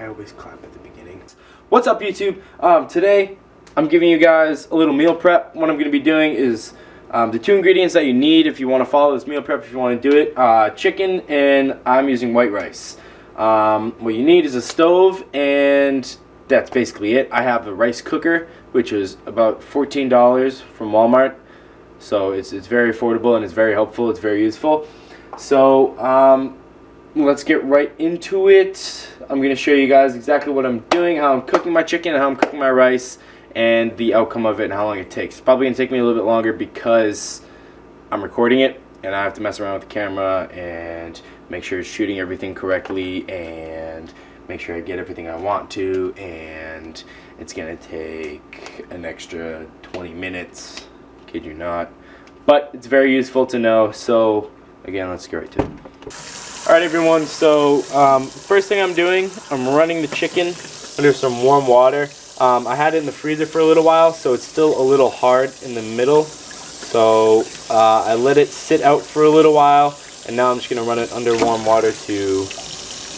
I always clap at the beginning. What's up, YouTube? Today I'm giving you guys a little meal prep. What I'm going to be doing is the 2 ingredients that you need if you want to follow this meal prep, if you want to do it. Chicken, and I'm using white rice. What you need is a stove, and that's basically it. I have a rice cooker, which is about $14 from Walmart. So it's very affordable and it's very helpful. It's very useful. So let's get right into it. I'm going to show you guys exactly what I'm doing, how I'm cooking my chicken, and how I'm cooking my rice, and the outcome of it and how long it takes. It's probably going to take me a little bit longer because I'm recording it and I have to mess around with the camera and make sure it's shooting everything correctly and make sure I get everything I want to, and it's going to take an extra 20 minutes. Kid you not. But it's very useful to know. So again, let's get right to it. Alright everyone, so first thing I'm doing, I'm running the chicken under some warm water. I had it in the freezer for a little while, so it's still a little hard in the middle. So I let it sit out for a little while, and now I'm just going to run it under warm water to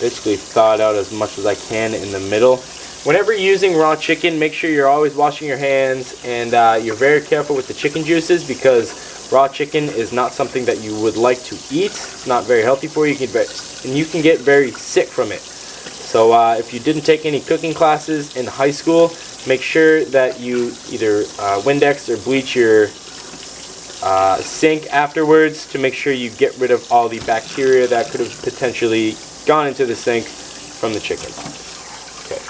basically thaw it out as much as I can in the middle. Whenever you're using raw chicken, make sure you're always washing your hands, and you're very careful with the chicken juices, because raw chicken is not something that you would like to eat. It's not very healthy for you, and you can get very sick from it. So if you didn't take any cooking classes in high school, make sure that you either Windex or bleach your sink afterwards to make sure you get rid of all the bacteria that could have potentially gone into the sink from the chicken. Okay.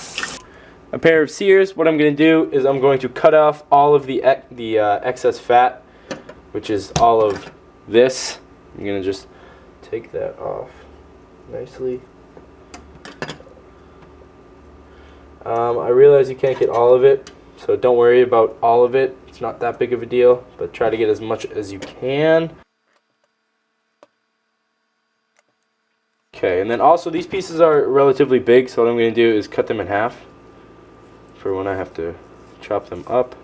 A pair of shears. What I'm going to do is I'm going to cut off all of the excess fat, which is all of this. I'm going to just take that off nicely. I realize you can't get all of it, so don't worry about all of it. It's not that big of a deal, but try to get as much as you can. Okay, and then also these pieces are relatively big, so what I'm going to do is cut them in half for when I have to chop them up.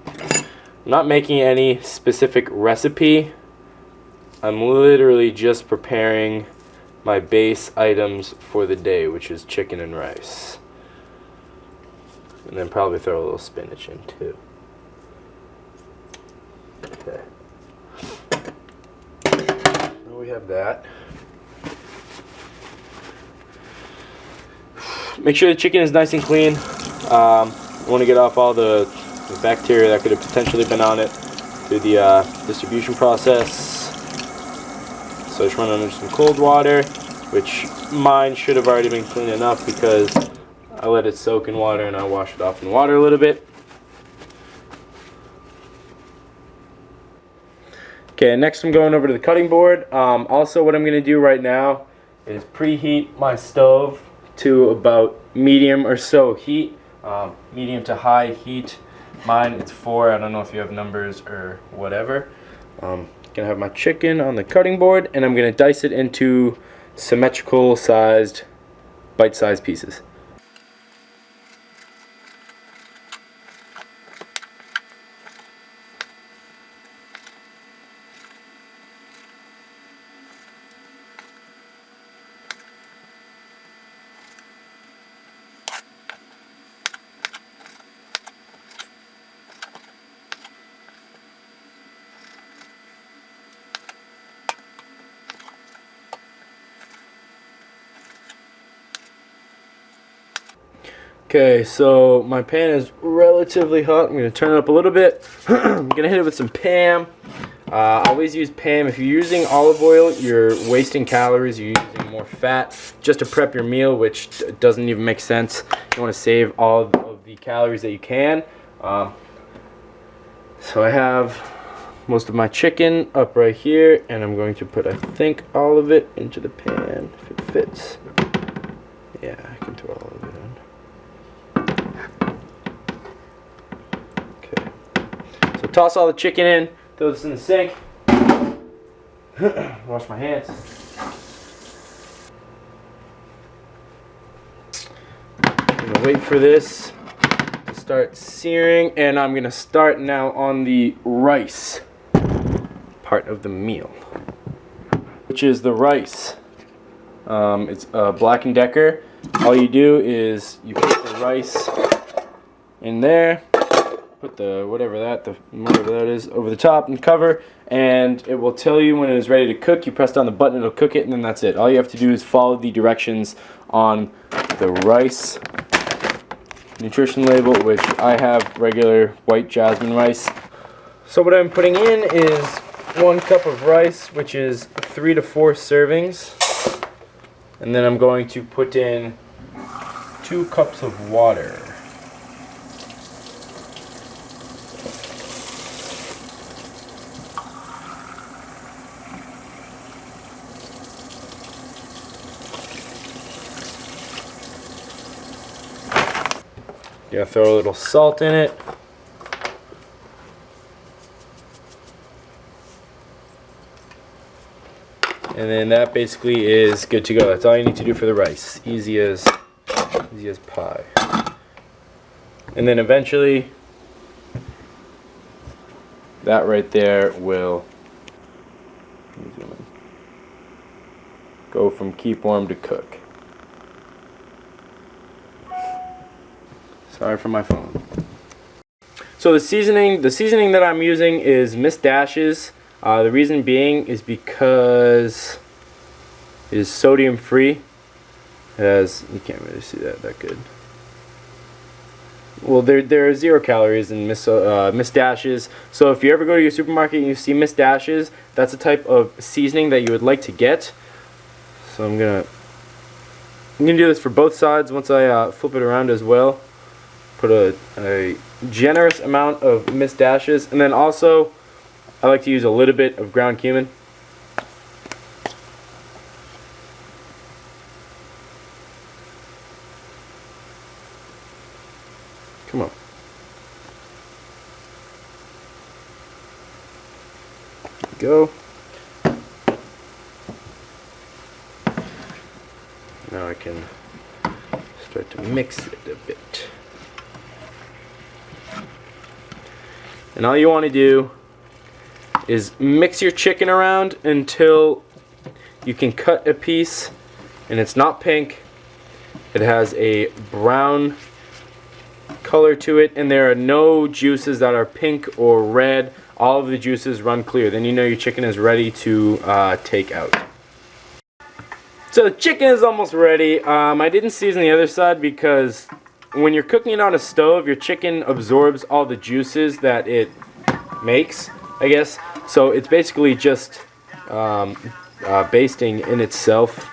I'm not making any specific recipe. I'm literally just preparing my base items for the day, which is chicken and rice. And then probably throw a little spinach in too. Okay. Now we have that. Make sure the chicken is nice and clean. You want to get off all the bacteria that could have potentially been on it through the distribution process. So just run under some cold water, which mine should have already been clean enough because I let it soak in water and I wash it off in water a little bit. Okay, next I'm going over to the cutting board. Also what I'm going to do right now is preheat my stove to about medium or so heat, medium to high heat. Mine it's 4. I don't know if you have numbers or whatever. Gonna have my chicken on the cutting board, and I'm gonna dice it into symmetrical sized, bite-sized pieces. Okay, so my pan is relatively hot. I'm going to turn it up a little bit. I'm going to hit it with some Pam. Always use Pam. If you're using olive oil, you're wasting calories. You're using more fat just to prep your meal, which doesn't even make sense. You want to save all of the calories that you can. So I have most of my chicken up right here, and I'm going to put, I think, all of it into the pan if it fits. Yeah, I can throw all of it in. So toss all the chicken in, throw this in the sink, wash my hands. I'm going to wait for this to start searing, and I'm going to start now on the rice part of the meal, which is the rice. It's Black & Decker. All you do is you put the rice in there, put the whatever that is over the top and cover, and it will tell you when it is ready to cook. You press down the button, it'll cook it, and then that's it. All you have to do is follow the directions on the rice nutrition label, which I have regular white jasmine rice. So what I'm putting in is 1 cup of rice, which is 3 to 4 servings. And then I'm going to put in 2 cups of water. Gonna throw a little salt in it. And then that basically is good to go. That's all you need to do for the rice. Easy as pie. And then eventually, that right there will go from keep warm to cook. Sorry for my phone. So the seasoning that I'm using is Miss Dash's. The reason being is because it is sodium free. It has, you can't really see that good. Well, there are 0 calories in Miss Dash's. So if you ever go to your supermarket and you see Miss Dash's, that's the type of seasoning that you would like to get. So I'm gonna do this for both sides once I flip it around as well. Put a generous amount of Miss Dash's, and then also I like to use a little bit of ground cumin. Come on. Go. Now I can start to mix it a bit. And all you want to do is mix your chicken around until you can cut a piece and it's not pink. It has a brown color to it, and there are no juices that are pink or red. All of the juices run clear. Then you know your chicken is ready to take out. So the chicken is almost ready. I didn't season the other side because when you're cooking it on a stove, your chicken absorbs all the juices that it makes, I guess. So it's basically just basting in itself,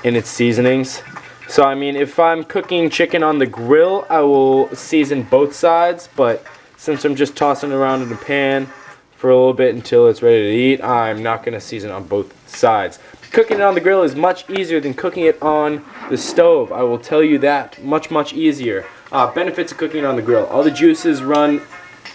in its seasonings. So I mean, if I'm cooking chicken on the grill, I will season both sides, but since I'm just tossing it around in the pan for a little bit until it's ready to eat, I'm not going to season on both sides. Cooking it on the grill is much easier than cooking it on the stove. I will tell you that. Much easier. Benefits of cooking it on the grill. All the juices run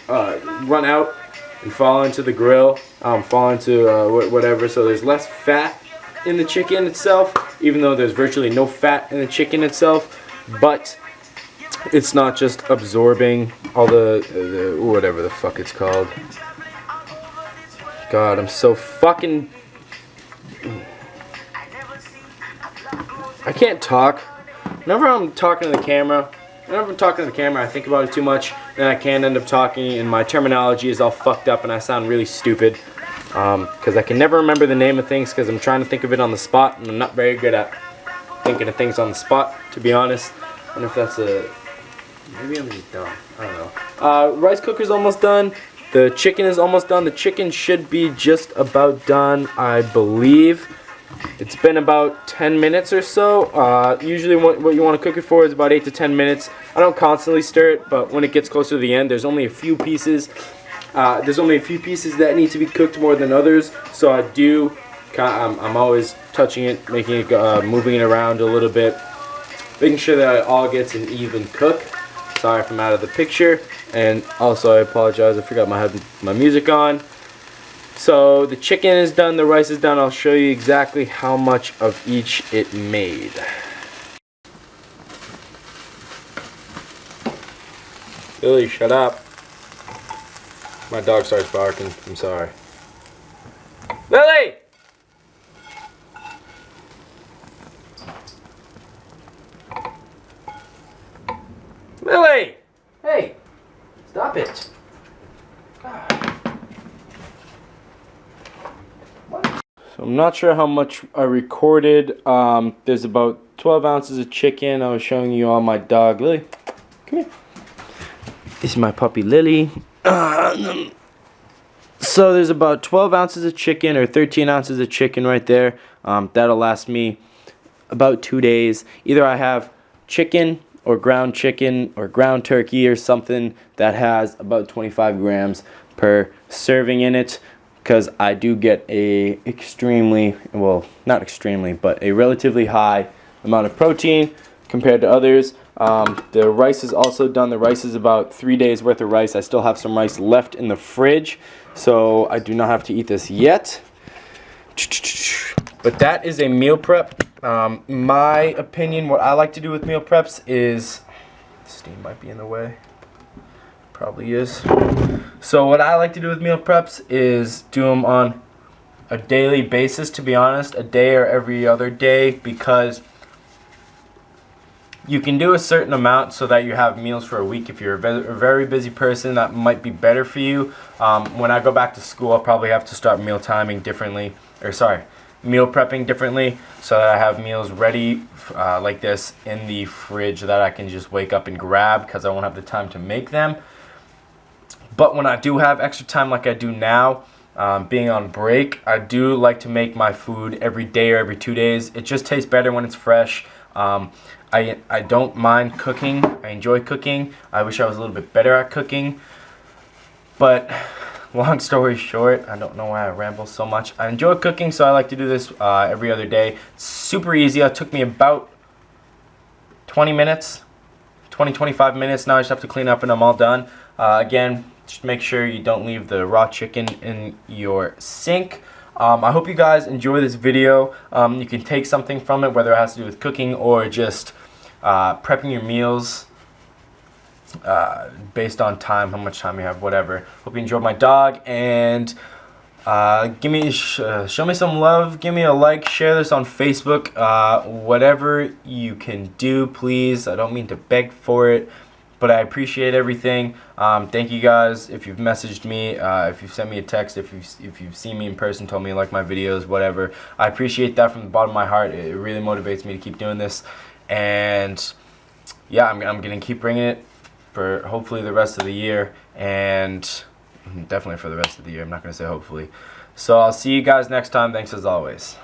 out and fall into the grill, fall into whatever. So there's less fat in the chicken itself, even though there's virtually no fat in the chicken itself. But it's not just absorbing all the whatever the fuck it's called. God, I'm so fucking... I can't talk. Whenever I'm talking to the camera, I think about it too much, and I can't end up talking, and my terminology is all fucked up, and I sound really stupid. Because I can never remember the name of things, because I'm trying to think of it on the spot, and I'm not very good at thinking of things on the spot, to be honest. I wonder if that's a... Maybe I'm just dumb. I don't know. Rice cooker's almost done. The chicken is almost done. The chicken should be just about done, I believe. It's been about 10 minutes or so. Usually what you want to cook it for is about 8 to 10 minutes. I don't constantly stir it, but when it gets closer to the end, there's only a few pieces. That need to be cooked more than others. So I'm always touching it, making it, moving it around a little bit, making sure that it all gets an even cook. Sorry if I'm out of the picture, and also I apologize, I forgot I had my music on. So the chicken is done, the rice is done. I'll show you exactly how much of each it made. Billy, shut up. My dog starts barking, I'm sorry. Lily! Lily! Hey! Stop it. So I'm not sure how much I recorded. There's about 12 ounces of chicken. I was showing you all my dog, Lily. Come here. This is my puppy, Lily. So there's about 12 ounces of chicken or 13 ounces of chicken right there. That'll last me about 2 days. Either I have chicken or ground turkey or something that has about 25 grams per serving in it, because I do get a extremely, well, not extremely, but a relatively high amount of protein compared to others. The rice is also done. The rice is about 3 days worth of rice. I still have some rice left in the fridge, so I do not have to eat this yet. But that is a meal prep. My opinion, what I like to do with meal preps is, steam might be in the way, probably is. So what I like to do with meal preps is do them on a daily basis, to be honest, a day or every other day, because you can do a certain amount so that you have meals for a week. If you're a very busy person, that might be better for you. When I go back to school, I'll probably have to start meal prepping differently, so that I have meals ready like this in the fridge that I can just wake up and grab, because I won't have the time to make them. But when I do have extra time like I do now, being on break, I do like to make my food every day or every 2 days. It just tastes better when it's fresh. I don't mind cooking. I enjoy cooking. I wish I was a little bit better at cooking. But long story short, I don't know why I ramble so much. I enjoy cooking, so I like to do this every other day. It's super easy. It took me about 20 minutes, 25 minutes. Now I just have to clean up and I'm all done. Again, just make sure you don't leave the raw chicken in your sink. I hope you guys enjoy this video. You can take something from it, whether it has to do with cooking or just prepping your meals based on time, how much time you have, whatever. Hope you enjoyed my dog, and show me some love. Give me a like. Share this on Facebook. Whatever you can do, please. I don't mean to beg for it, but I appreciate everything. Thank you guys. If you've messaged me, if you've sent me a text, if you've seen me in person, told me you like my videos, whatever. I appreciate that from the bottom of my heart. It really motivates me to keep doing this. And yeah, I'm gonna keep bringing it for hopefully the rest of the year, and definitely for the rest of the year. I'm not gonna say hopefully. So I'll see you guys next time. Thanks as always.